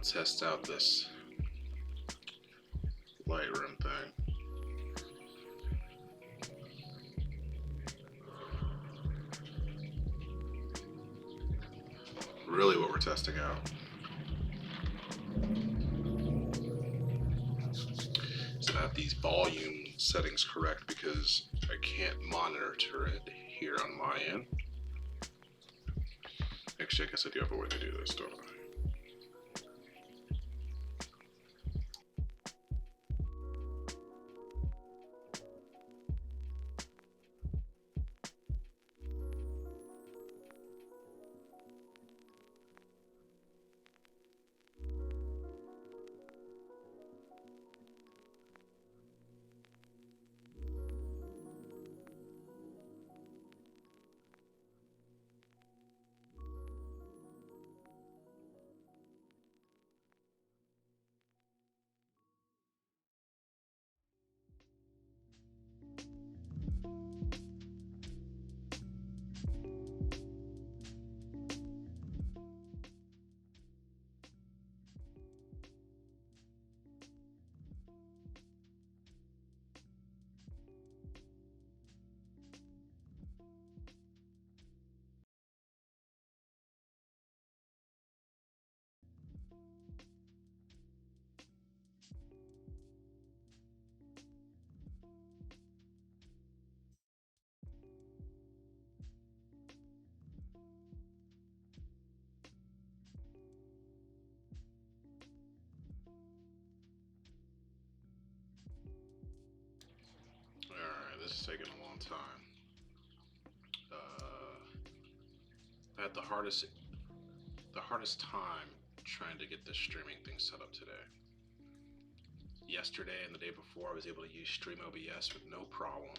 test out this Lightroom thing. Really what we're testing out is that I have these volume settings correct, because I can't monitor it here on my end. Actually, I guess I do have a way to do this, don't I? Alright, this is taking a long time. I had the hardest time trying to get this streaming thing set up today. Yesterday and the day before, I was able to use Stream OBS with no problem.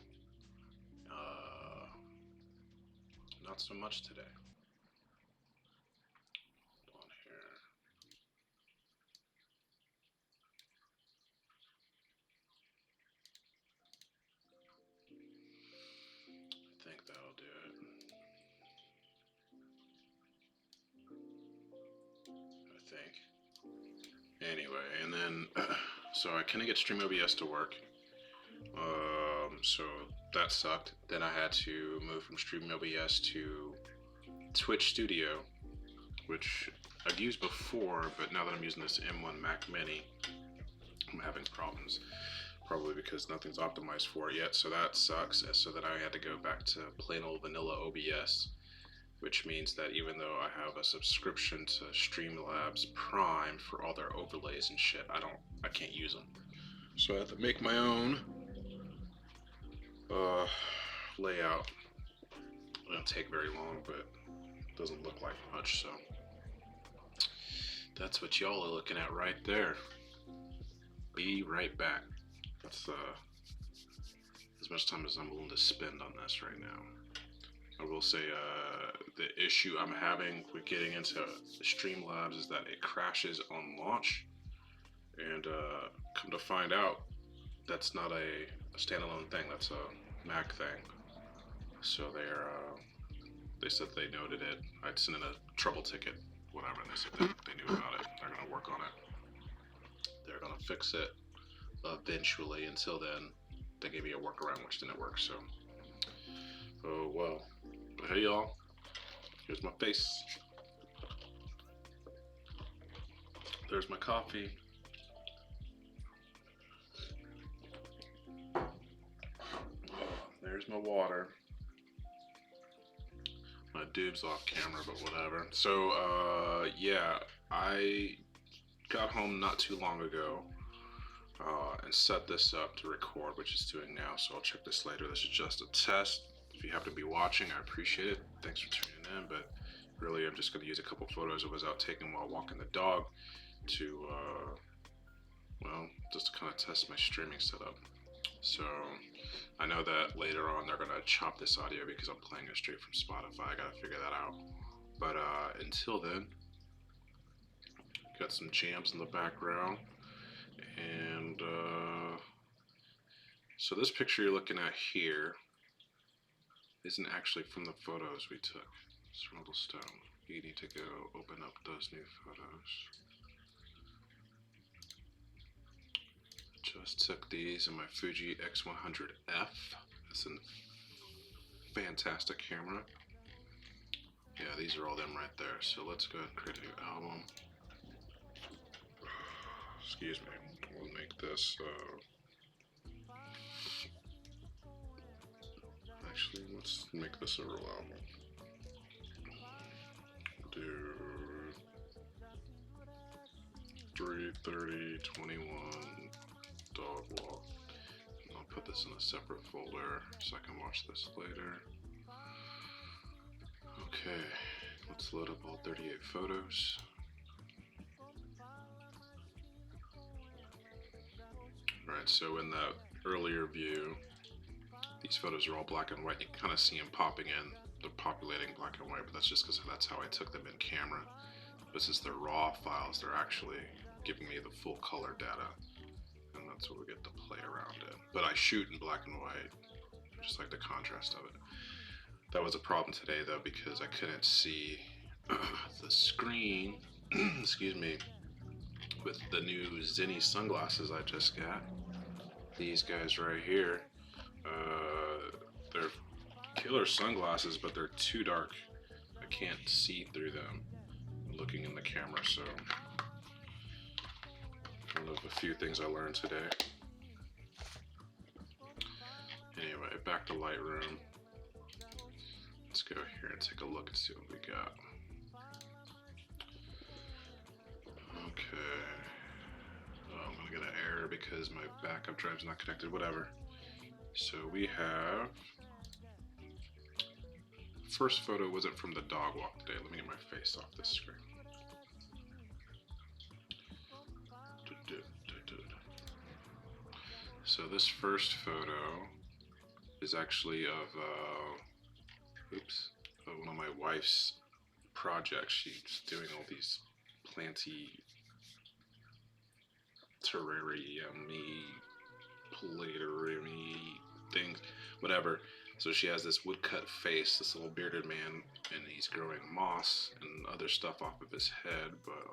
Not so much today. Hold on here. I think that'll do it. I think. Anyway, and then, so I couldn't get Stream OBS to work. So that sucked. Then I had to move from Stream OBS to Twitch Studio, which I've used before, but now that I'm using this M1 Mac Mini, I'm having problems. Probably because nothing's optimized for it yet, so that sucks. So then I had to go back to plain old vanilla OBS, which means that even though I have a subscription to Streamlabs Prime for all their overlays and shit, I can't use them. So I have to make my own layout. It won't take very long, but it doesn't look like much, so that's what y'all are looking at right there. Be right back. That's as much time as I'm willing to spend on this right now. I will say the issue I'm having with getting into Streamlabs is that it crashes on launch, and come to find out, that's not a standalone thing. That's a Mac thing. So they said they noted it. I'd sent in a trouble ticket, whatever, and they said they knew about it. They're gonna work on it. They're gonna fix it eventually. Until then, they gave me a workaround, which didn't work. So, oh well. But hey y'all, here's my face. There's my coffee. There's my water. My dude's off camera, but whatever. So, yeah, I got home not too long ago and set this up to record, which it's doing now, so I'll check this later. This is just a test. If you happen to be watching, I appreciate it. Thanks for tuning in, but really I'm just going to use a couple photos I was out taking while walking the dog to, well, just to kind of test my streaming setup. So I know that later on they're going to chop this audio because I'm playing it straight from Spotify. I got to figure that out. But until then, got some jams in the background. And so this picture you're looking at here isn't actually from the photos we took. It's from Stone. You need to go open up those new photos. Just took these in my Fuji X100F. It's a fantastic camera. Yeah, these are all them right there. So let's go ahead and create a new album. Excuse me. We'll make this. Actually, let's make this a real album. Do 3:30:21 dog walk. And I'll put this in a separate folder so I can watch this later. Okay, let's load up all 38 photos. Alright, so in that earlier view, these photos are all black and white. You can kind of see them popping in. They're populating black and white, but that's just because that's how I took them in camera. But since they're raw files, they're actually giving me the full color data. And that's what we get to play around in. But I shoot in black and white, just like the contrast of it. That was a problem today though, because I couldn't see the screen, excuse me, with the new Zenni sunglasses I just got. These guys right here, they're killer sunglasses, but they're too dark. I can't see through them looking in the camera, so one of a few things I learned today. Anyway, back to Lightroom. Let's go here and take a look and see what we got. Okay. Oh, I'm gonna get an error because my backup drive's not connected, whatever. So we have, first photo wasn't from the dog walk today. Let me get my face off this screen. So this first photo is actually of, one of my wife's projects. She's doing all these planty, terrarium-y, platerium-y things, whatever. So she has this woodcut face, this little bearded man, and he's growing moss and other stuff off of his head, but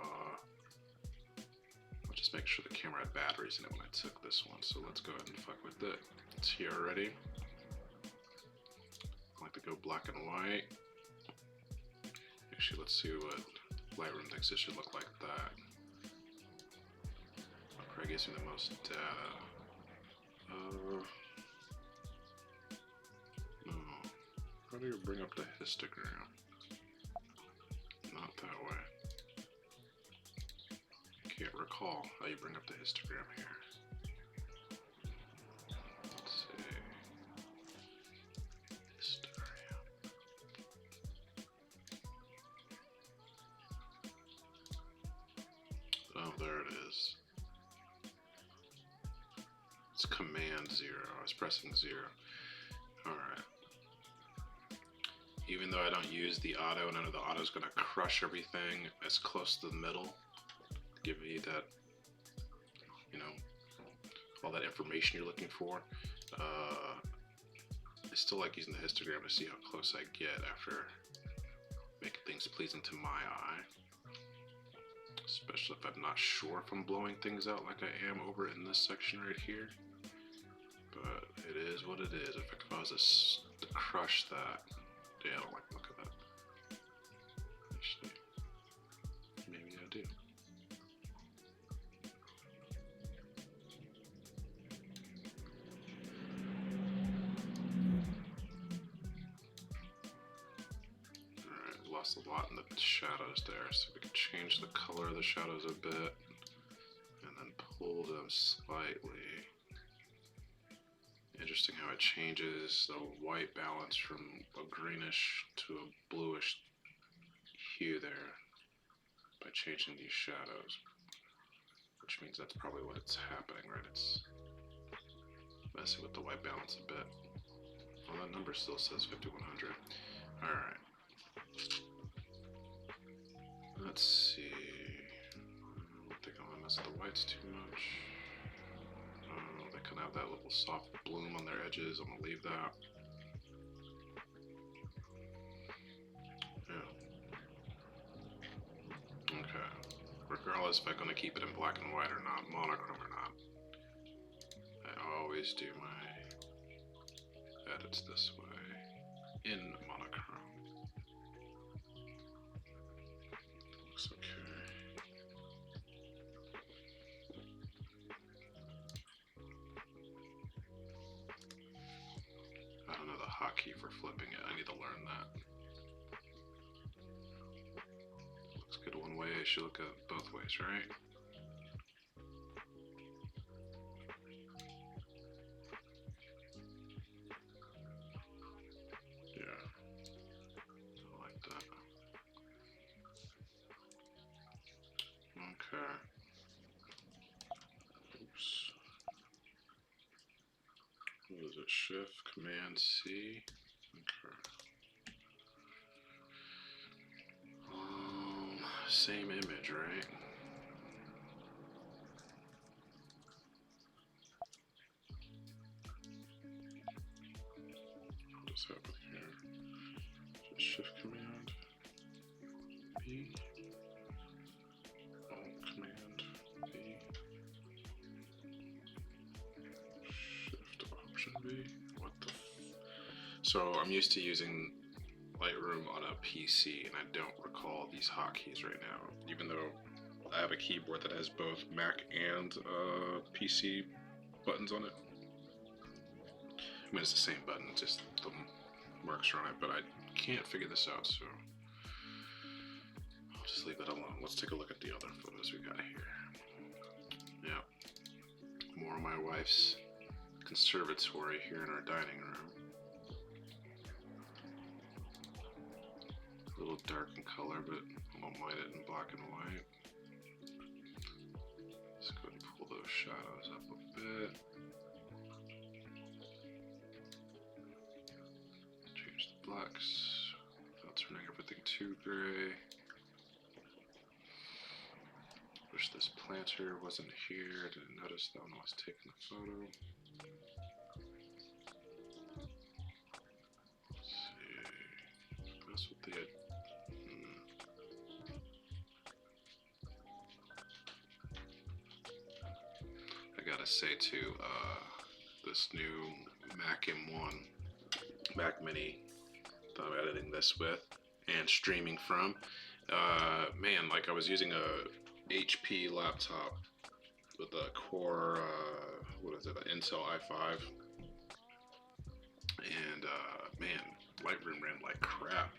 I'll just make sure the camera had batteries in it when I took this one, so let's go ahead and fuck with it. It's here already. I like to go black and white. Actually, let's see what Lightroom thinks it should look like that. Probably gives me the most data. No. How do you bring up the histogram? Not that way. Can't recall how you bring up the histogram here. Let's see. Histogram. Oh, there it is. It's Command 0. I was pressing 0. Alright. Even though I don't use the auto, and I know the auto is going to crush everything as close to the middle, give you that, you know, all that information you're looking for. I still like using the histogram to see how close I get after making things pleasing to my eye. Especially if I'm not sure if I'm blowing things out like I am over in this section right here. But it is what it is. If I was to crush that, yeah, I don't like the look of that. Actually, maybe I do. Alright, lost a lot in the shadows there, so we can change the color of the shadows a bit and then pull them slightly. Interesting how it changes the white balance from a greenish to a bluish hue there by changing these shadows, which means that's probably what's happening, right? It's messing with the white balance a bit. Well, that number still says 5100. Alright. Let's see. I don't think I'm gonna mess with the whites too much. They kind of have that little soft bloom on their edges. I'm gonna leave that. Yeah. Okay. Regardless if I'm gonna keep it in black and white or not, monochrome or not, always do my edits this way in monochrome. Looks okay. I don't know the hotkey for flipping it. I need to learn that. Looks good one way. It should look good both ways, right? Yeah. I like that. Okay. Oops. What is it? Shift, Command C. Okay. Same image, right? What does happen here? Just Shift Command B. Alt Command B. Shift Option B. What the? So I'm used to using Lightroom on a PC, and I don't recall these hotkeys right now, even though I have a keyboard that has both Mac and PC buttons on it. I mean, it's the same button, just the marks are on it, but I can't figure this out, so I'll just leave that alone. Let's take a look at the other photos we got here. Yeah, more of my wife's conservatory here in our dining room. A little dark in color, but I don't mind it in black and white. Let's go ahead and pull those shadows up a bit. Change the blacks without turning everything too gray. Wish this planter wasn't here. Didn't notice that when I was taking the photo. Let's see. Mess with the I gotta say too, this new Mac M1, Mac Mini that I'm editing this with and streaming from, man, like I was using a HP laptop with a Core, what is it, an Intel i5, and man, Lightroom ran like crap.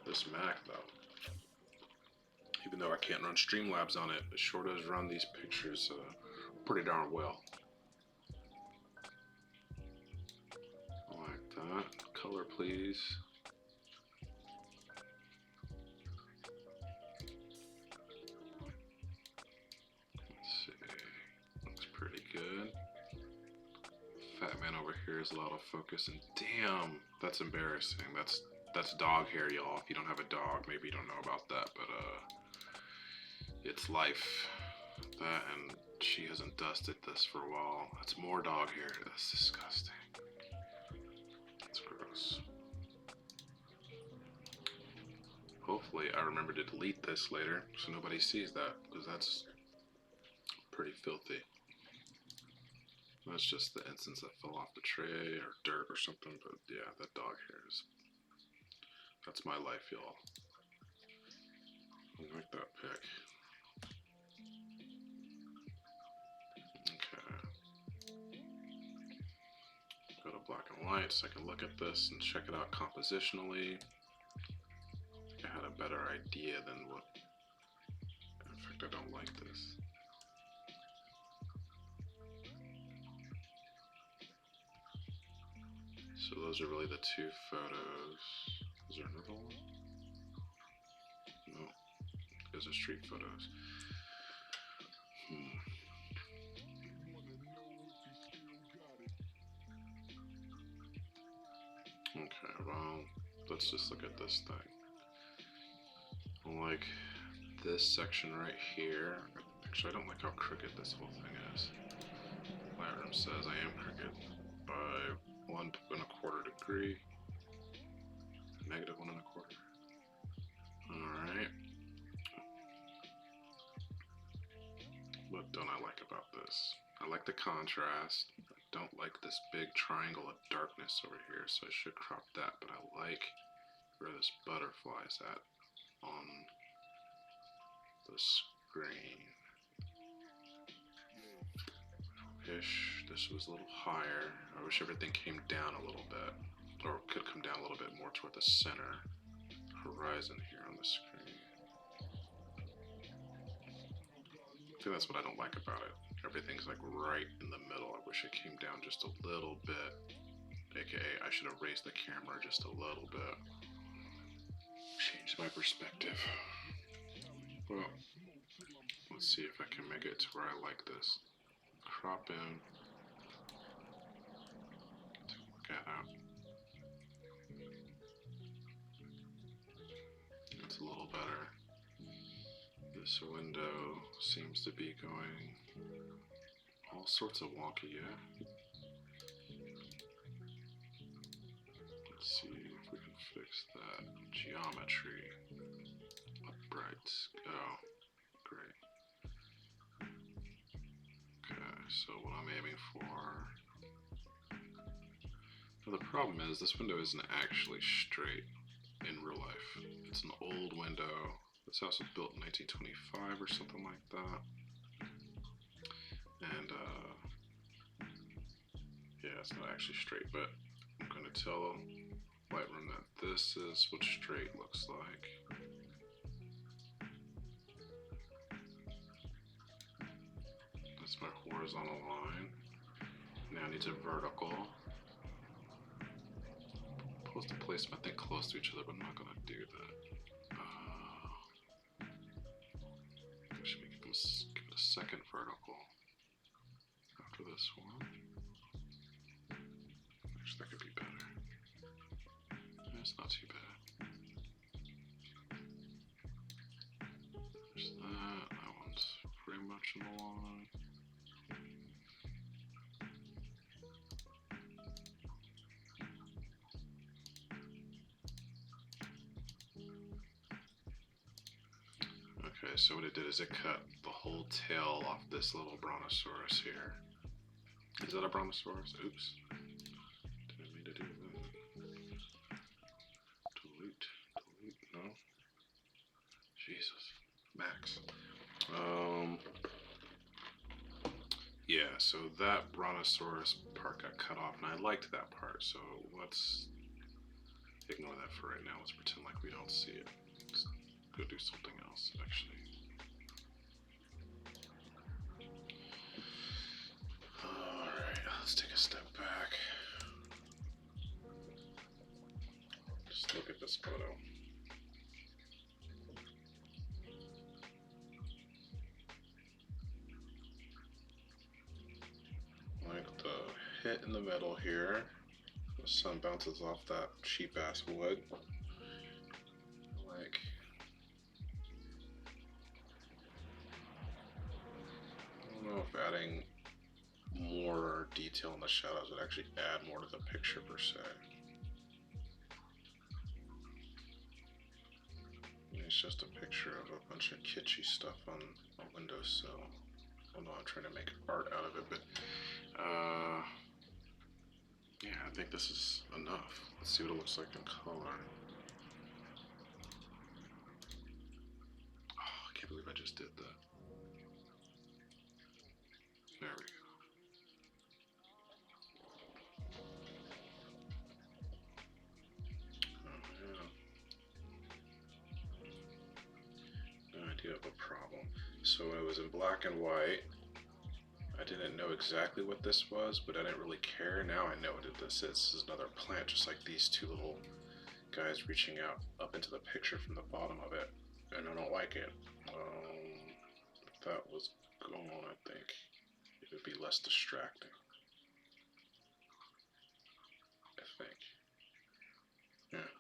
This Mac though, even though I can't run Streamlabs on it, it sure does run these pictures pretty darn well. Like that. Color, please. Let's see. Looks pretty good. Fat man over here is a lot of focus, and damn, that's embarrassing. That's dog hair, y'all. If you don't have a dog, maybe you don't know about that, but it's life. That, and she hasn't dusted this for a while. That's more dog hair. That's disgusting. That's gross. Hopefully I remember to delete this later so nobody sees that, because that's pretty filthy. That's just the instance that fell off the tray or dirt or something, but yeah, that dog hair is... That's my life, y'all. I like that pic. Okay. Go to black and white so I can look at this and check it out compositionally. I had a better idea than what... In fact, I don't like this. So those are really the two photos. Is there another one? No. Those are street photos. Okay, well, let's just look at this thing. Like this section right here. Actually, I don't like how crooked this whole thing is. Lightroom says I am crooked by 1¼ degree. Negative 1¼ Alright. What don't I like about this? I like the contrast. I don't like this big triangle of darkness over here, so I should crop that, but I like where this butterfly is at on the screen. I wish this was a little higher. I wish everything came down a little bit, or could come down a little bit more toward the center horizon here on the screen. I think that's what I don't like about it. Everything's like right in the middle. I wish it came down just a little bit. AKA, I should have raised the camera just a little bit. Change my perspective. Well, let's see if I can make it to where I like this. Crop in. Take a look at that. It's a little better. This window seems to be going all sorts of wonky, yeah? Let's see if we can fix that geometry. Upright. Oh, great. Okay, so what I'm aiming for... Now the problem is this window isn't actually straight in real life. It's an old window. This house was built in 1925 or something like that. And yeah, it's not actually straight, but I'm gonna tell Lightroom that this is what straight looks like. That's my horizontal line. Now it needs a vertical. I'm supposed to place my thing close to each other, but I'm not gonna do that. Should we give it a second vertical after this one? Actually, that could be better. It's not too bad. There's that. That one's pretty much in the line. Okay, so what it did is it cut the whole tail off this little brontosaurus here. Is that a brontosaurus? Oops. Didn't mean to do that. Delete, no. Jesus. Max. Yeah, so that brontosaurus part got cut off, and I liked that part, so let's ignore that for right now. Let's pretend like we don't see it. Let's go do something else, actually. Alright, let's take a step back. Just look at this photo. Like the hit in the middle here. The sun bounces off that cheap ass wood. Like, I don't know if adding more detail in the shadows would actually add more to the picture per se. It's just a picture of a bunch of kitschy stuff on a windowsill. Although I'm trying to make art out of it, but yeah, I think this is enough. Let's see what it looks like in color. Oh, I can't believe I just did that. There we go. Oh, yeah. No idea of a problem. So when it was in black and white, I didn't know exactly what this was, but I didn't really care. Now I know what this is. This is another plant, just like these two little guys reaching out up into the picture from the bottom of it, and I don't like it. If that was gone, I think it would be less distracting. I think. Yeah.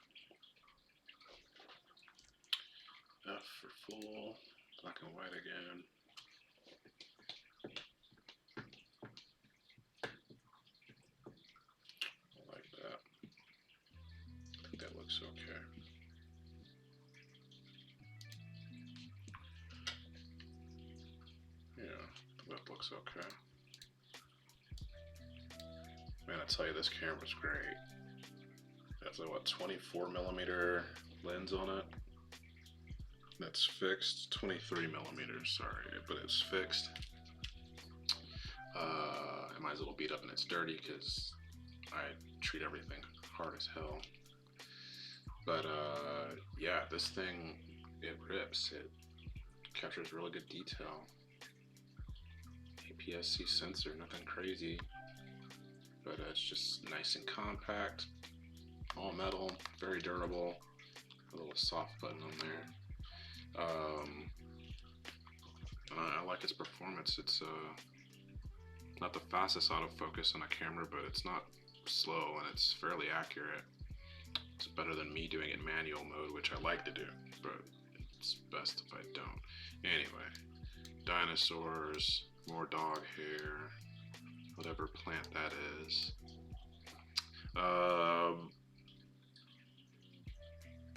F for full, black and white again. I like that. I think that looks okay. Yeah, that looks okay. Man, I tell you, this camera's great. That's a, what, 24mm lens on it? That's fixed. 23mm, sorry, but it's fixed. It might as well beat up and it's dirty because I treat everything hard as hell. But yeah, this thing, it rips. It captures really good detail. APS-C sensor, nothing crazy, but it's just nice and compact, all metal, very durable. A little soft button on there. And I like its performance. It's not the fastest autofocus on a camera, but it's not slow and it's fairly accurate. It's better than me doing it in manual mode, which I like to do, but it's best if I don't. Anyway, dinosaurs, more dog hair, whatever plant that is. I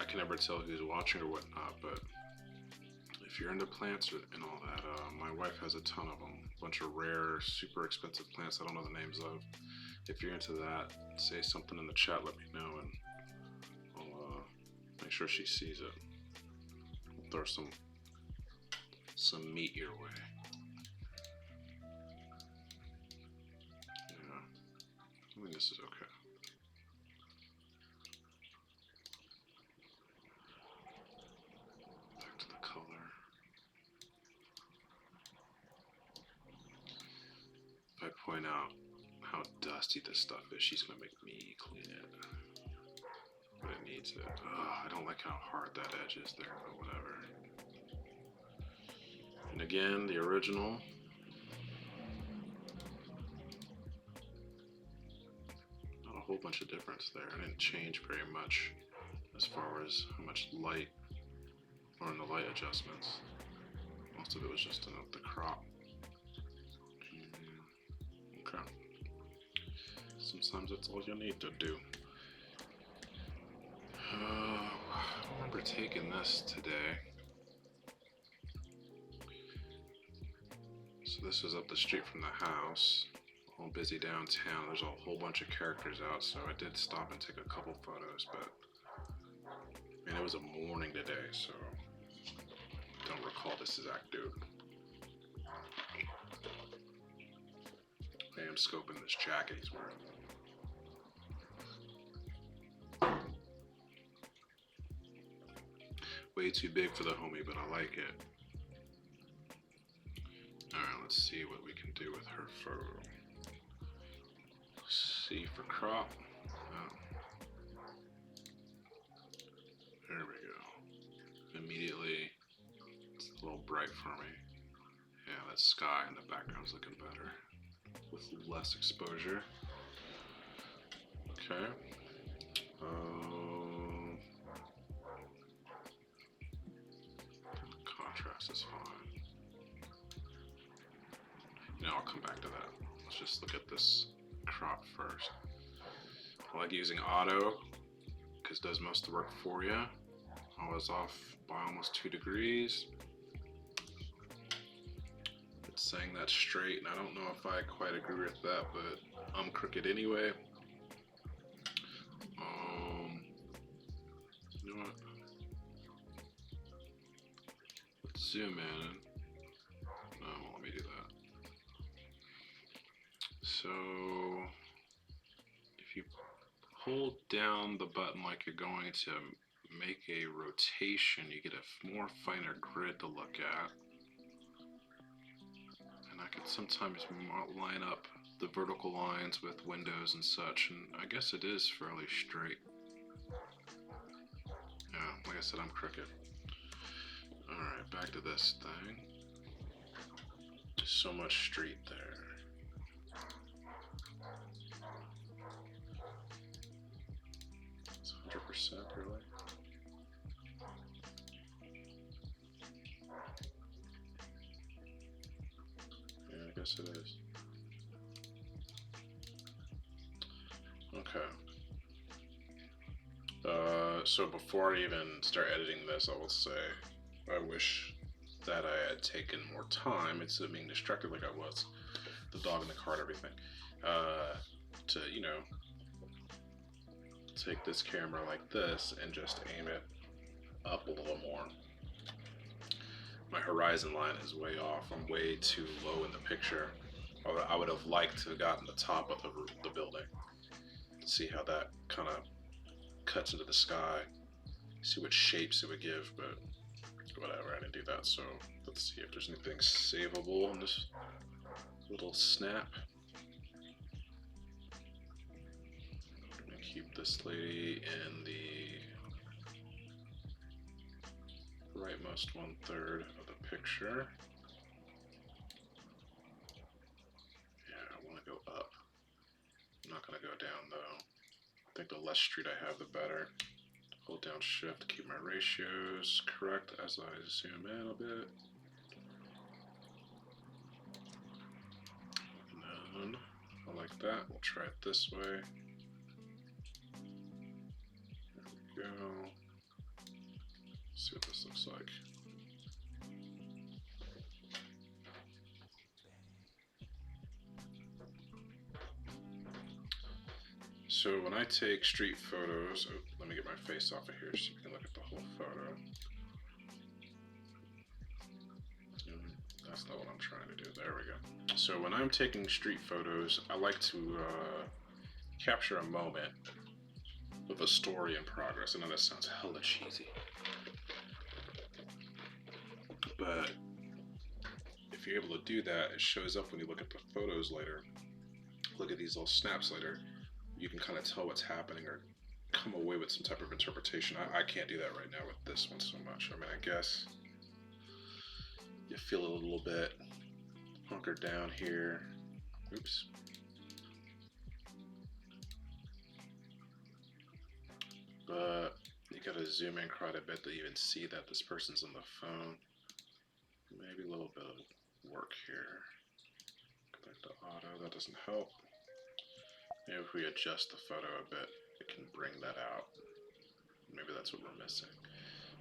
can never tell who's watching or whatnot, but if you're into plants and all that, my wife has a ton of them. A bunch of rare, super expensive plants I don't know the names of. If you're into that, say something in the chat, let me know, and I'll make sure she sees it. I'll throw some meat your way. Yeah, I think this is okay. Back to the color. If I point out how dusty this stuff is, she's gonna make me clean it. But it needs it. I don't like how hard that edge is there, but whatever. And again, the original. Not a whole bunch of difference there. I didn't change very much as far as how much light or in the light adjustments. Most of it was just in the crop. Okay. Sometimes that's all you need to do. I remember taking this today. So this is up the street from the house. All busy downtown. There's a whole bunch of characters out, so I did stop and take a couple photos, but I mean, it was a morning today, so I don't recall this exact dude. I am scoping this jacket he's wearing. Way too big for the homie, but I like it. Alright, let's see what we can do with her photo. C for crop. Oh. There we go. Immediately, it's a little bright for me. Yeah, that sky in the background's looking better with less exposure. Okay. Contrast is fine. You know, I'll come back to that. Let's just look at this crop first. I like using auto because it does most of the work for you. I was off by almost 2 degrees. It's saying that's straight, and I don't know if I quite agree with that, but I'm crooked anyway. You know what? Let's zoom in. No, it won't let me do that. So if you hold down the button like you're going to make a rotation, you get a more finer grid to look at. And I could sometimes line up the vertical lines with windows and such, and I guess it is fairly straight. Yeah, like I said, I'm crooked. Alright, back to this thing. So much street there. It's 100% really. Yeah, I guess it is. Okay. So before I even start editing this, I will say I wish that I had taken more time instead of being distracted like I was. The dog in the car and everything. to, you know, take this camera like this and just aim it up a little more. My horizon line is way off. I'm way too low in the picture. I would have liked to have gotten the top of the building. See how that kind of cuts into the sky. See what shapes it would give, but whatever, I didn't do that. So let's see if there's anything savable in this little snap. I'm gonna keep this lady in the rightmost 1/3 of the picture. Yeah, I want to go up. I'm not going to go down though. I think the less street I have, the better. Hold down shift to keep my ratios correct as I zoom in a bit. And then I like that. We'll try it this way. There we go. Let's see what this looks like. So when I take street photos, oh, let me get my face off of here so you can look at the whole photo. That's not what I'm trying to do. There we go. So when I'm taking street photos, I like to capture a moment with a story in progress. I know that sounds hella cheesy, but if you're able to do that, it shows up when you look at the photos later. Look at these little snaps later. You can kind of tell what's happening or come away with some type of interpretation. I can't do that right now with this one so much. I mean, I guess you feel a little bit hunkered down here. Oops. But you gotta zoom in quite a bit to even see that this person's on the phone. Maybe a little bit of work here. Go back to auto, that doesn't help. Maybe if we adjust the photo a bit, it can bring that out. Maybe that's what we're missing.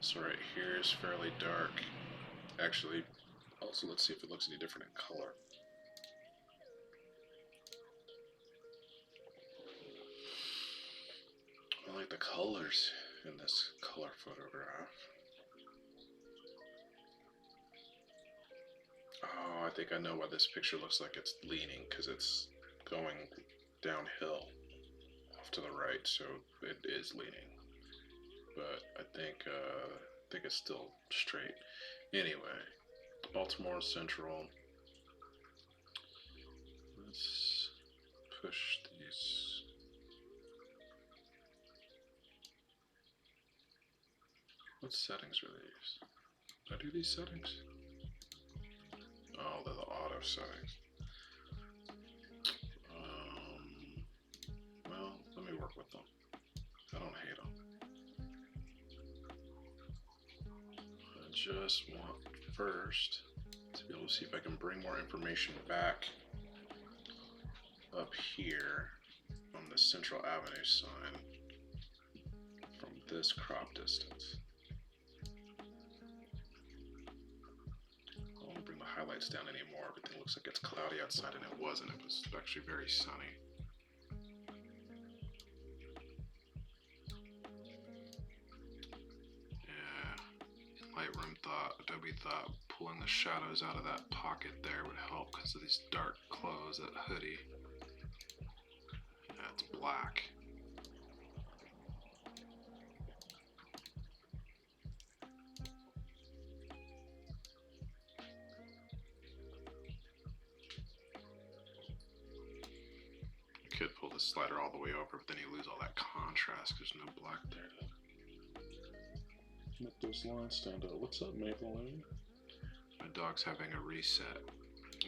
So right here is fairly dark. Actually, also let's see if it looks any different in color. I like the colors in this color photograph. Oh, I think I know why this picture looks like it's leaning, because it's going downhill off to the right, so it is leaning. But I think it's still straight. Anyway, Baltimore Central. Let's push these. What settings are these? Did I do these settings? Oh, they're the auto settings. Well, let me work with them. I don't hate them. I just want first to be able to see if I can bring more information back up here on the Central Avenue sign from this crop distance. I won't bring the highlights down anymore. Everything looks like it's cloudy outside, and it wasn't. It was actually very sunny. Lightroom thought, Adobe thought pulling the shadows out of that pocket there would help because of these dark clothes, that hoodie. Yeah, it's black. You could pull the slider all the way over, but then you lose all that contrast because there's no black there. Make those lines stand out. What's up, Maybelline? My dog's having a reset,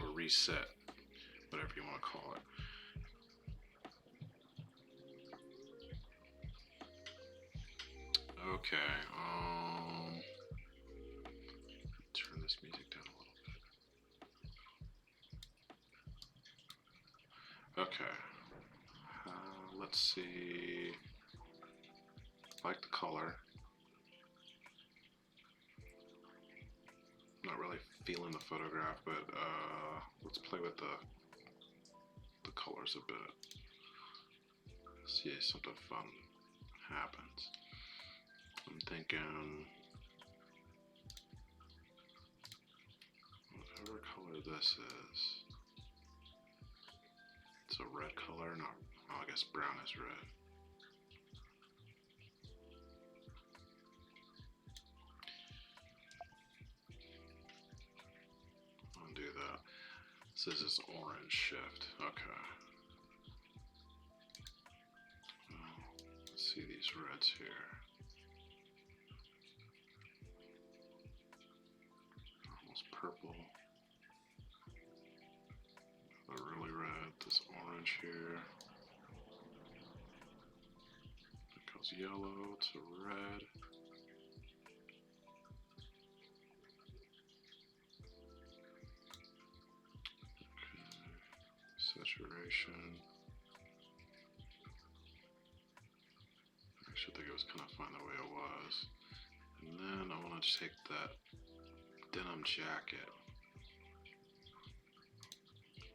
or reset, whatever you want to call it. Okay, turn this music down a little bit. Okay, let's see. I like the color. Not really feeling the photograph, but let's play with the colors a bit. see if something fun happens. I'm thinking whatever color this is. It's a red color, no, oh, I guess brown is red. I'll do that. This is this orange shift. Okay. Well, let's see these reds here. Almost purple. The really red. This orange here. It goes yellow to red. Saturation. I actually think it was kind of fine the way it was. And then I want to take that denim jacket.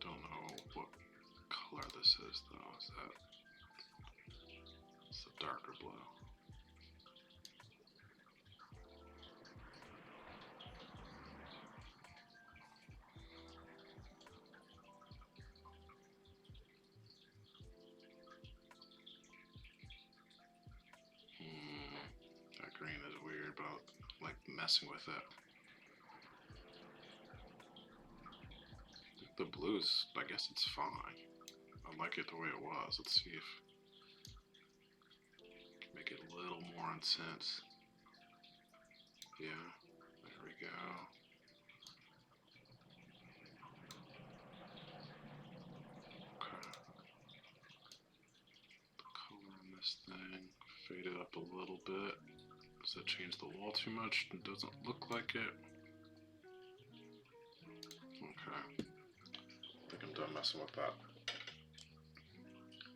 Don't know what color this is though. Is that? It's a darker blue. That green is weird, but I like messing with it. The blues, I guess it's fine. I like it the way it was. Let's see if I can make it a little more intense. Yeah, there we go. Okay. The color on this thing, fade it up a little bit. Does that change the wall too much? It doesn't look like it. Okay. I think I'm done messing with that.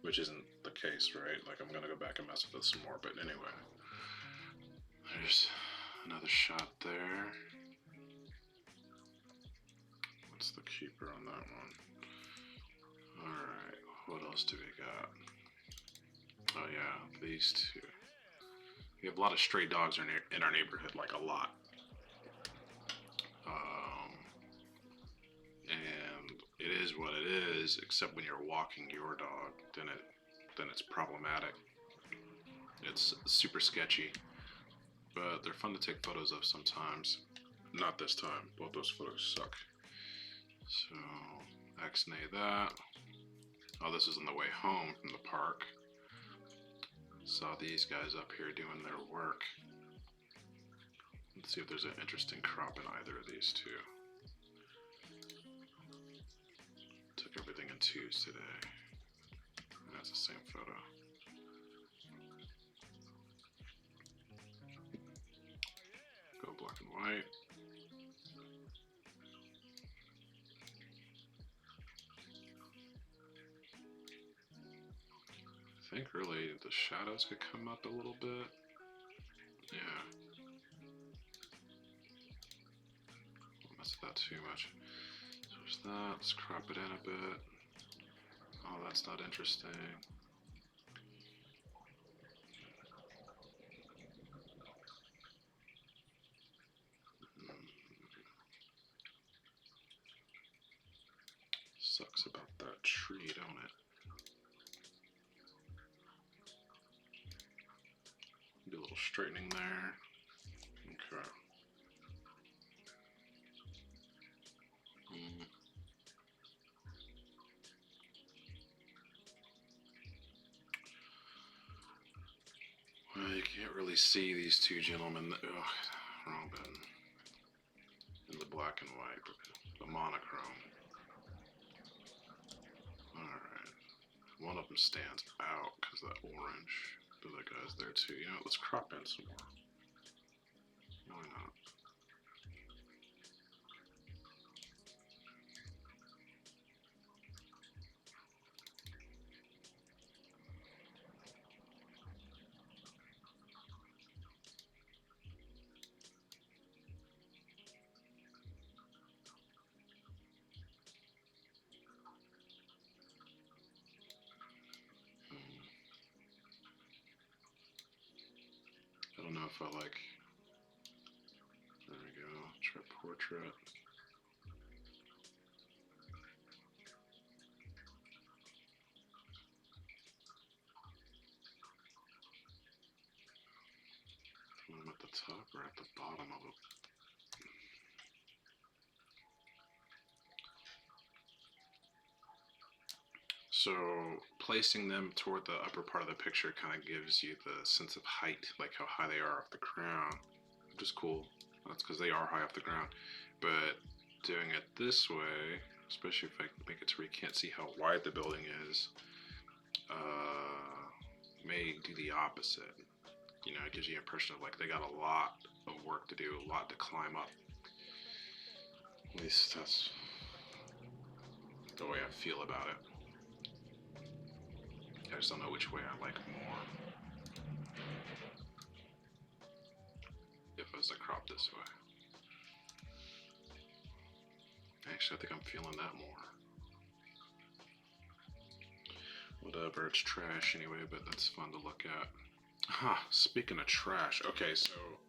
Which isn't the case, right? Like, I'm gonna go back and mess with it some more, but anyway. There's another shot there. What's the keeper on that one? Alright, what else do we got? Oh yeah, these two. We have a lot of stray dogs in our neighborhood, like a lot. And it is what it is, except when you're walking your dog, then it's problematic. It's super sketchy, but they're fun to take photos of sometimes. Not this time, both those photos suck. So, X-nay that. Oh, this is on the way home from the park. Saw these guys up here doing their work. Let's see if there's an interesting crop in either of these two. Took everything in twos today. And that's the same photo. Go black and white. I think really the shadows could come up a little bit. Yeah. Don't mess with that too much. So there's that. Let's crop it in a bit. Oh, that's not interesting. Sucks about that tree, don't it? Do a little straightening there. Okay. Well, you can't really see these two gentlemen. Wrong button. In the black and white, the monochrome. Alright. One of them stands out because that orange. The other guy's there too. You know, let's crop in some more. Why not? if I like. There we go. Try portrait. I'm at the top or at the bottom of it. So placing them toward the upper part of the picture kind of gives you the sense of height, like how high they are off the ground, which is cool. That's because they are high off the ground. But doing it this way, especially if I make it to where you can't see how wide the building is, may do the opposite. You know, it gives you the impression of like they got a lot of work to do, a lot to climb up. At least that's the way I feel about it. I just don't know which way I like more. If it was to crop this way. Actually, I think I'm feeling that more. Whatever, it's trash anyway, but that's fun to look at. Speaking of trash, okay, so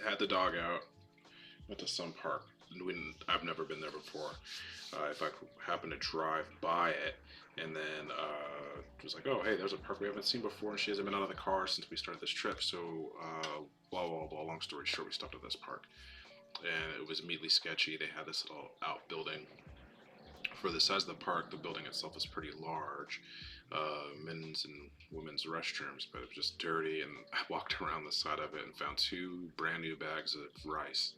I had the dog out, went to some park. I've never been there before. If I happen to drive by it, and then it was like, oh, hey, there's a park we haven't seen before, and she hasn't been out of the car since we started this trip. So, blah, blah, blah, long story short, we stopped at this park. And it was immediately sketchy. They had this little outbuilding. For the size of the park, the building itself is pretty large. Men's and women's restrooms, but it was just dirty. And I walked around the side of it and found 2 brand new bags of rice,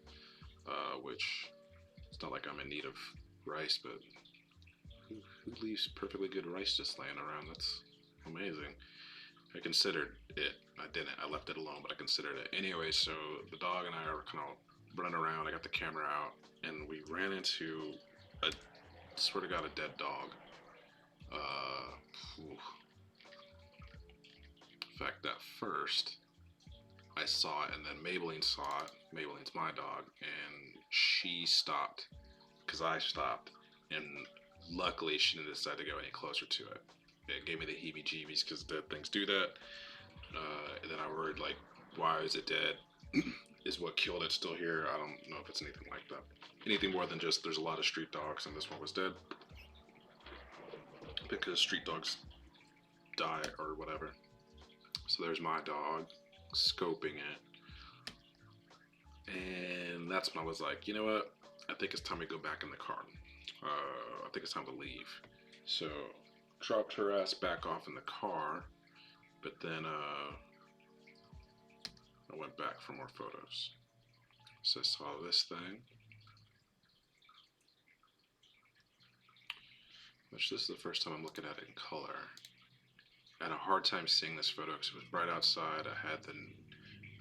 which it's not like I'm in need of rice, but who leaves perfectly good rice just laying around? That's amazing. I considered it. I didn't. I left it alone, but I considered it. Anyway, so the dog and I are kind of running around. I got the camera out, and we ran into swear to God, a dead dog. In fact, at first, I saw it, and then Maybelline saw it. Maybelline's my dog, and she stopped, because I stopped, and luckily she didn't decide to go any closer to it. It gave me the heebie-jeebies, because dead things do that. And then I worried, like, why is it dead? Is what killed it still here? I don't know if it's anything like that. Anything more than just there's a lot of street dogs, and this one was dead. Because street dogs die or whatever. So there's my dog scoping it. And that's when I was like, you know what? I think it's time to go back in the car. I think it's time to leave. So dropped her ass back off in the car. But then I went back for more photos. So I saw this thing. Which this is the first time I'm looking at it in color. I had a hard time seeing this photo because it was bright outside. I had the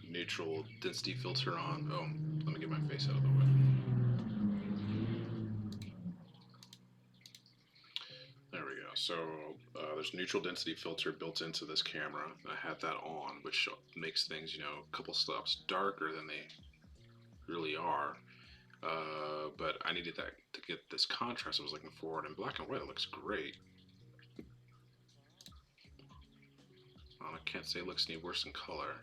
neutral density filter on. Oh, let me get my face out of the way. There we go. So there's neutral density filter built into this camera. I had that on, which makes things, you know, a couple stops darker than they really are. But I needed that to get this contrast I was looking for. In black and white, it looks great. I can't say it looks any worse in color.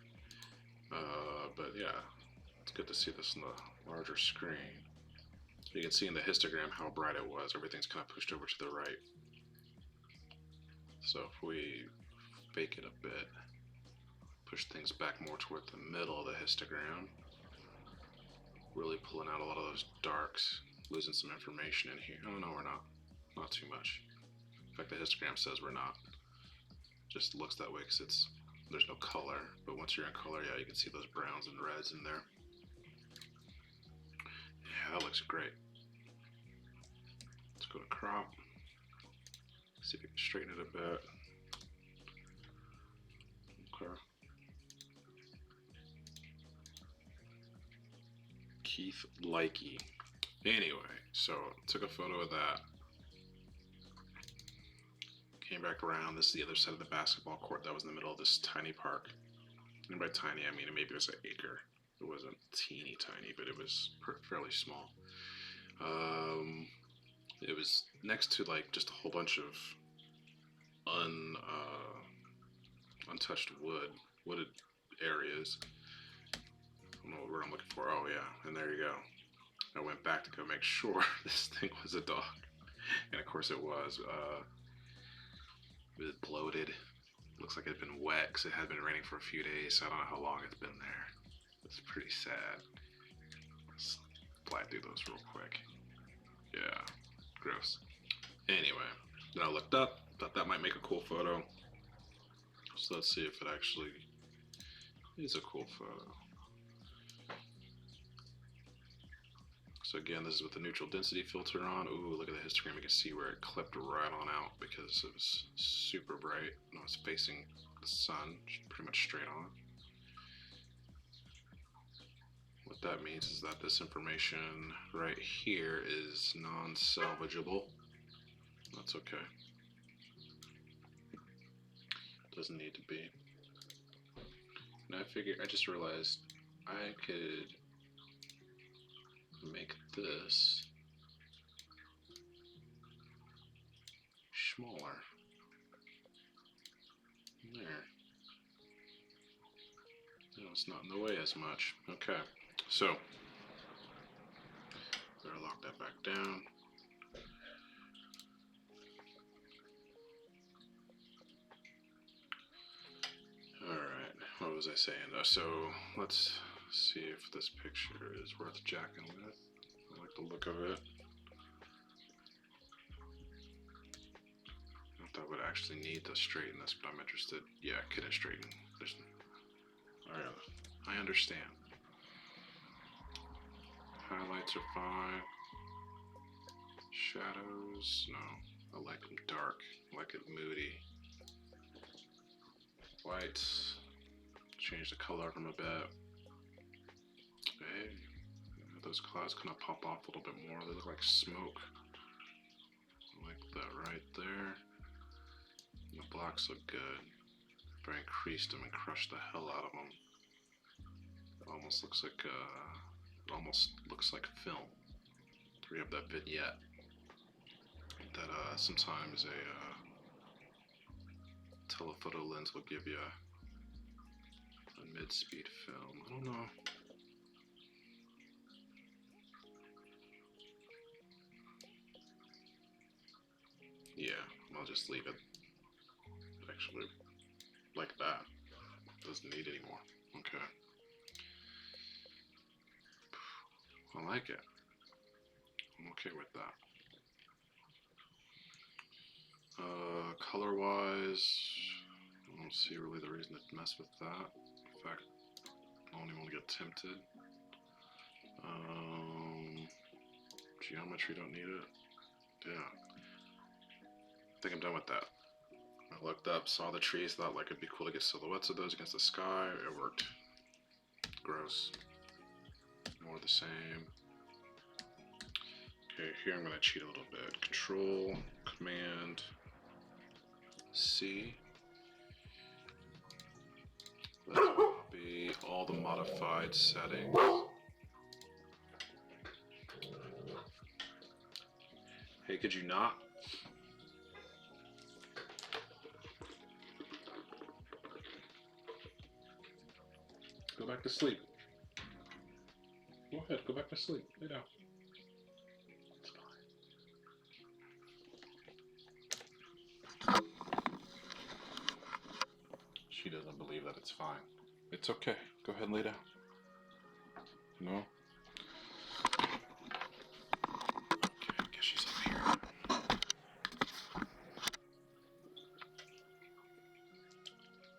But yeah, it's good to see this on the larger screen. You can see in the histogram how bright it was. Everything's kind of pushed over to the right. So if we fake it a bit, push things back more toward the middle of the histogram, really pulling out a lot of those darks, losing some information in here. Oh no, we're not too much. In fact, the histogram says we're not. Just looks that way because there's no color, but once you're in color, yeah, you can see those browns and reds in there. Yeah, that looks great. Let's go to crop. See if we can straighten it a bit. Okay. Keith Likey. Anyway, so took a photo of that. Came back around. This is the other side of the basketball court that was in the middle of this tiny park. And by tiny, I mean maybe it was an acre. It wasn't teeny tiny, but it was fairly small. It was next to like just a whole bunch of untouched wooded areas. don't know what word I'm looking for. Oh yeah, and there you go. I went back to go make sure this thing was a dog, and of course it was. It was bloated. Looks like it had been wet because it had been raining for a few days, so I don't know how long it's been there. It's pretty sad. Let's fly through those real quick. Yeah, gross. Anyway, then I looked up, thought that might make a cool photo. So let's see if it actually is a cool photo. So again, this is with the neutral density filter on. Ooh, look at the histogram. You can see where it clipped right on out because it was super bright and it was facing the sun pretty much straight on. What that means is that this information right here is non-salvageable. That's okay. Doesn't need to be. And I just realized I could make this smaller. There. No, it's not in the way as much. Okay, so better lock that back down. Alright, what was I saying? So let's see if this picture is worth jacking with. I like the look of it. Not that I would actually need to straighten this, but I'm interested. Yeah, couldn't straighten. Alright, I understand. Highlights are fine. Shadows, no. I like them dark. I like it moody. Whites. Change the color of them a bit. Hey, those clouds kind of pop off a little bit more. They look like smoke. I like that right there. And the blacks look good. If I increased them and crushed the hell out of them, it almost looks like film. We have that vignette that sometimes a telephoto lens will give you a mid-speed film. I don't know. Yeah, I'll just leave it actually like that. Doesn't need anymore. Okay. I like it. I'm okay with that. Color-wise, I don't see really the reason to mess with that. In fact, I don't even want to get tempted. Geometry, don't need it. Yeah. I think I'm done with that. I looked up, saw the trees, thought like it'd be cool to get silhouettes of those against the sky. It worked. Gross. More the same. Okay, here I'm gonna cheat a little bit. Control, Command, C. Let's copy all the modified settings. Hey, could you not? Go back to sleep. Go ahead, go back to sleep. Lay down. It's fine. She doesn't believe that it's fine. It's okay. Go ahead and lay down. No? Okay, I guess she's up here.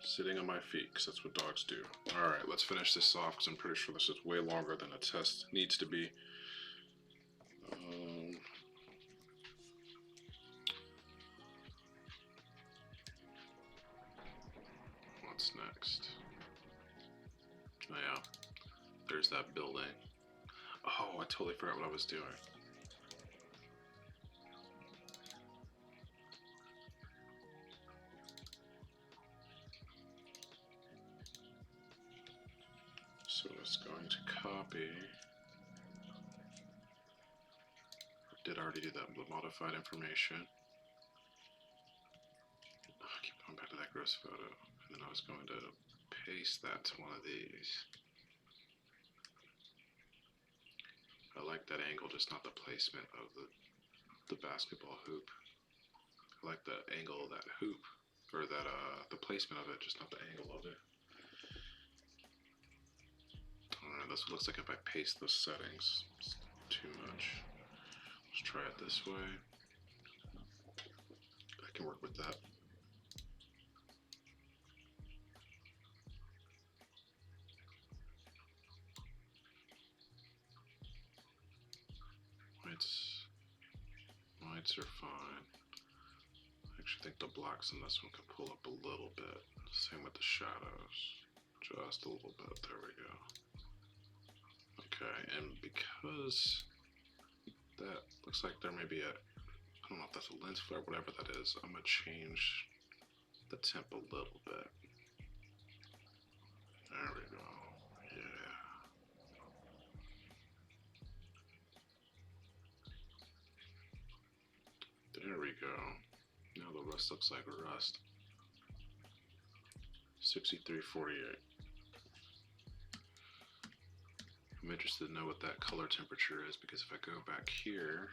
Sitting on my feet, because that's what dogs do. Alright, let's finish this off, because I'm pretty sure this is way longer than a test needs to be. What's next? Oh yeah, there's that building. Oh, I totally forgot what I was doing. So it's going to copy. I did already do that with modified information. Oh, I keep going back to that gross photo. And then I was going to paste that to one of these. I like that angle, just not the placement of the basketball hoop. I like the angle of that hoop, or that the placement of it, just not the angle of it. Alright, this looks like if I paste the settings, it's too much. Let's try it this way. I can work with that. Lights are fine. I actually think the blacks in this one can pull up a little bit. Same with the shadows. Just a little bit. There we go. Okay, and because that looks like there may be I don't know if that's a lens flare, whatever that is, I'm going to change the temp a little bit. There we go. Yeah. There we go. Now the rust looks like rust. 6348. I'm interested to know what that color temperature is, because if I go back here,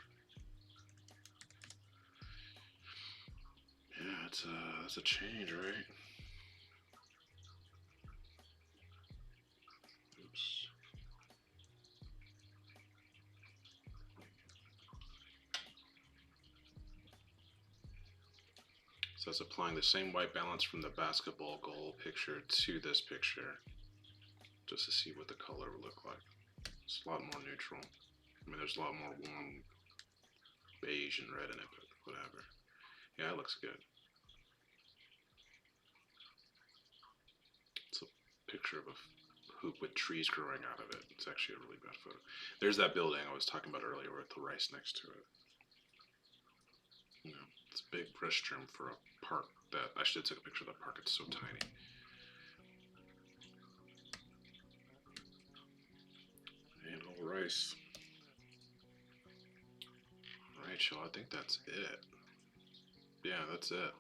yeah, it's a change, right? Oops. So it's applying the same white balance from the basketball goal picture to this picture, just to see what the color would look like. It's a lot more neutral. I mean, there's a lot more warm beige and red in it, but whatever. Yeah, it looks good. It's a picture of a hoop with trees growing out of it. It's actually a really bad photo. There's that building I was talking about earlier with the rice next to it. You know, it's a big restroom for a park that I should have took a picture of the park. It's so tiny. And all rice. Rachel, I think that's it. Yeah, that's it.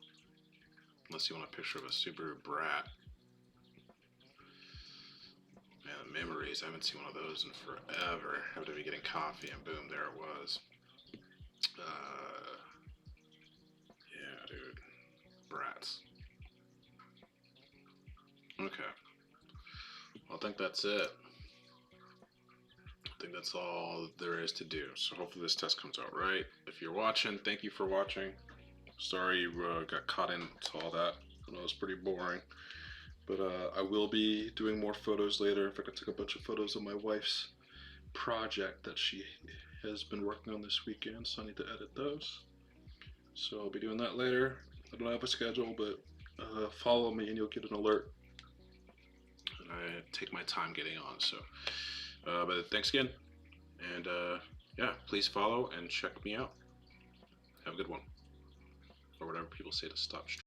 Unless you want a picture of a Subaru Brat. Man, memories. I haven't seen one of those in forever. I happened to be getting coffee, and boom, there it was. Yeah, dude. Brats. Okay. Well, I think that's it. I think that's all there is to do. So hopefully this test comes out right. If you're watching, thank you for watching. Sorry you got caught into all that. I know it's pretty boring. But I will be doing more photos later. In fact, I took a bunch of photos of my wife's project that she has been working on this weekend, so I need to edit those. So I'll be doing that later. I don't have a schedule, but follow me and you'll get an alert. And I take my time getting on, so. But thanks again. And yeah, please follow and check me out. Have a good one. Or whatever people say to stop streaming.